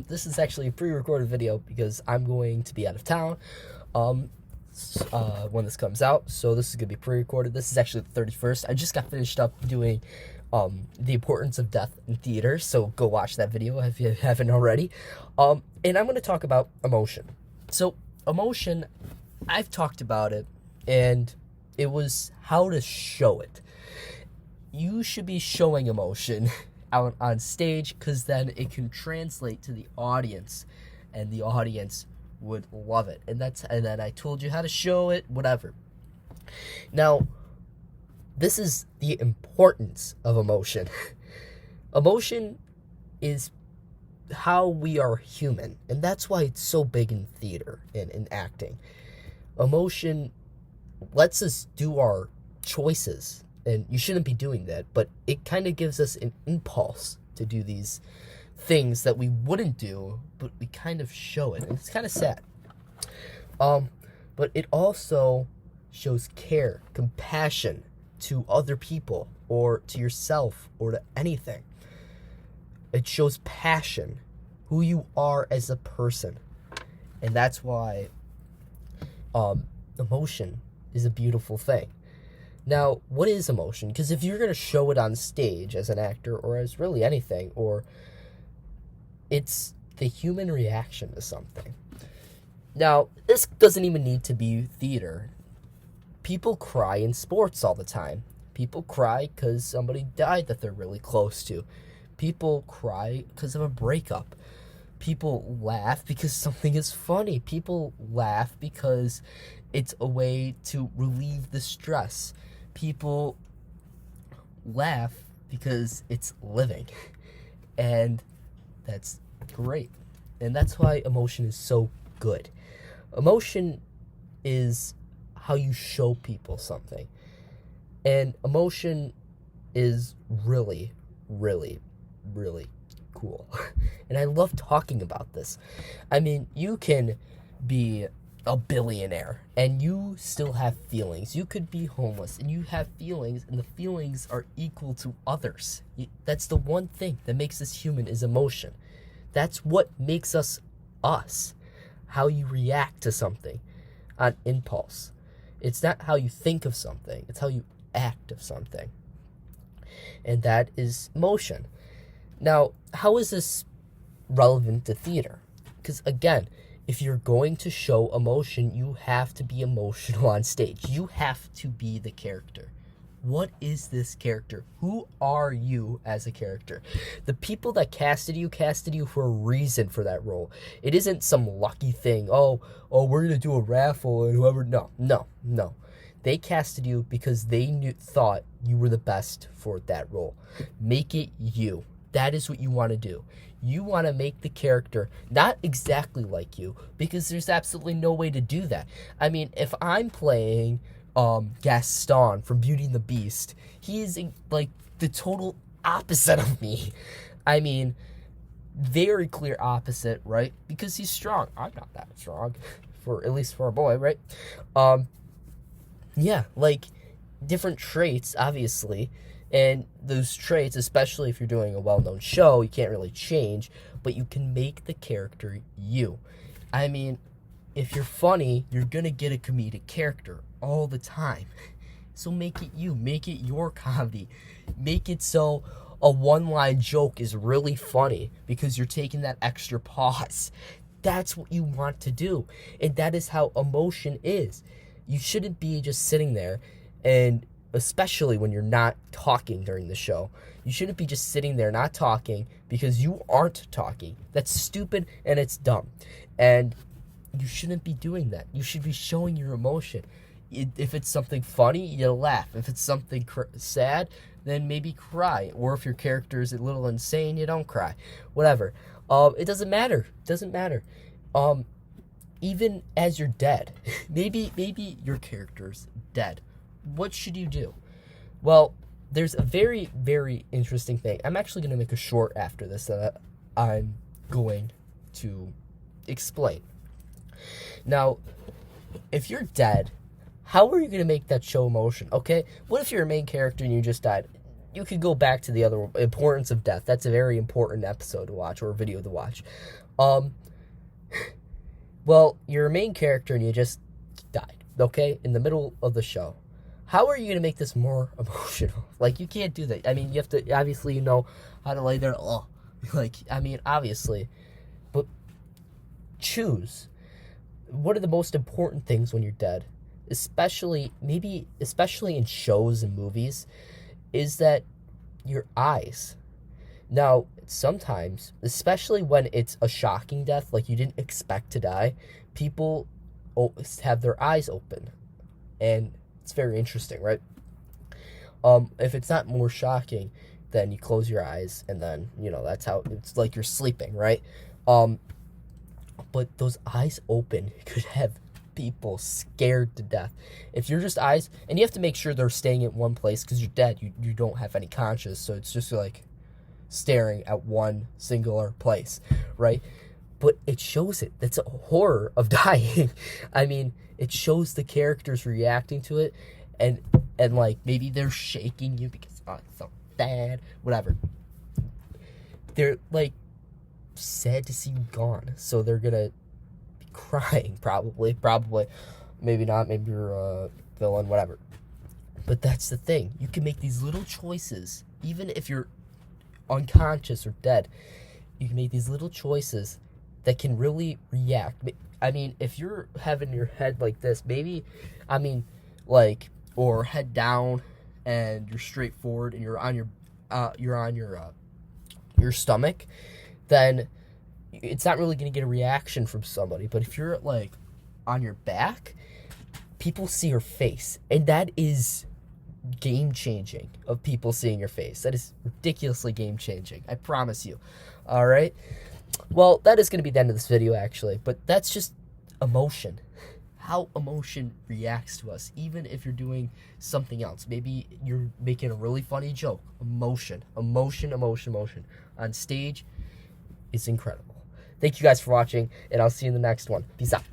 This is actually a pre-recorded video because I'm going to be out of town when this comes out. So this is going to be pre-recorded. This is actually the 31st. I just got finished up doing The Importance of Death in Theater, so go watch that video if you haven't already. And I'm going to talk about emotion. So emotion, I've talked about it, and it was how to show it. You should be showing emotion out on stage, because then it can translate to the audience, and the audience would love it. And then I told you how to show it, whatever. Now, this is the importance of emotion. Emotion is how we are human, and that's why it's so big in theater and in acting. Emotion lets us do our choices, and you shouldn't be doing that, but it kind of gives us an impulse to do these things that we wouldn't do, but we kind of show it, and it's kind of sad. But it also shows care, compassion to other people, or to yourself, or to anything. It shows passion, who you are as a person, and that's why emotion is a beautiful thing. Now, what is emotion? Because if you're going to show it on stage as an actor, or as really anything, or it's the human reaction to something. Now, this doesn't even need to be theater. People cry in sports all the time. People cry because somebody died that they're really close to. People cry because of a breakup. People laugh because something is funny. People laugh because it's a way to relieve the stress. People laugh because it's living. And that's great. And that's why emotion is so good. Emotion is how you show people something. And emotion is really, really, really cool. And I love talking about this. I mean, you can be a billionaire and you still have feelings. You could be homeless and you have feelings, and the feelings are equal to others. That's the one thing that makes us human, is emotion. That's what makes us us. How you react to something on impulse. It's not how you think of something, it's how you act of something. And that is emotion. Now, how is this relevant to theater? Because again, if you're going to show emotion, you have to be emotional on stage. You have to be the character. What is this character? Who are you as a character? The people that casted you for a reason for that role. It isn't some lucky thing. Oh, we're going to do a raffle and whoever. No. They casted you because they thought you were the best for that role. Make it you. That is what you want to do. You want to make the character not exactly like you, because there's absolutely no way to do that. I mean, if I'm playing Gaston from Beauty and the Beast, he is like the total opposite of me. I mean, very clear opposite, right? Because he's strong. I'm not that strong, at least for a boy, right? Yeah, like different traits, obviously. And those traits, especially if you're doing a well-known show, you can't really change, but you can make the character you. I mean, if you're funny, you're going to get a comedic character all the time. So make it you. Make it your comedy. Make it so a one-line joke is really funny because you're taking that extra pause. That's what you want to do. And that is how emotion is. You shouldn't be just sitting there, and especially when you're not talking during the show. You shouldn't be just sitting there not talking because you aren't talking. That's stupid and it's dumb. And you shouldn't be doing that. You should be showing your emotion. If it's something funny, you laugh. If it's something sad, then maybe cry. Or if your character is a little insane, you don't cry. Whatever. It doesn't matter. It doesn't matter. Even as you're dead. maybe your character's dead. What should you do? Well, there's a very, very interesting thing. I'm actually going to make a short after this that I'm going to explain. Now, if you're dead, how are you going to make that show emotion? Okay, what if you're a main character and you just died? you could go back to the other importance of death. That's a very important episode to watch, or video to watch. Well, you're a main character and you just died, okay, in the middle of the show. How are you going to make this more emotional? Like, you can't do that. I mean, you have to, obviously, you know how to lay there. Oh, like, I mean, obviously. But choose. What are the most important things when you're dead? Especially in shows and movies, is that your eyes. Now, sometimes, especially when it's a shocking death, like you didn't expect to die, people have their eyes open. And it's very interesting, right? If it's not more shocking, then you close your eyes, and then, you know, that's how, it's like you're sleeping, right? But those eyes open could have people scared to death. If you're just eyes, and you have to make sure they're staying in one place, because you're dead, you don't have any conscience, so it's just like staring at one singular place, right? But it shows it. That's a horror of dying. I mean, it shows the characters reacting to it, and like, maybe they're shaking you because, oh, it's so bad, whatever. They're like sad to see you gone, so they're gonna be crying, probably, maybe not, maybe you're a villain, whatever. But that's the thing, you can make these little choices, even if you're unconscious or dead. You can make these little choices that can really react. I mean, if you're having your head like this, maybe, I mean, like, or head down, and you're straight forward, and you're on your stomach, then it's not really going to get a reaction from somebody. But if you're like on your back, people see your face, and that is game changing. Of people seeing your face, that is ridiculously game changing, I promise you. All right, well, that is going to be the end of this video, actually, but that's just emotion, how emotion reacts to us, even if you're doing something else. Maybe you're making a really funny joke. Emotion on stage is incredible. Thank you guys for watching, and I'll see you in the next one. Peace out.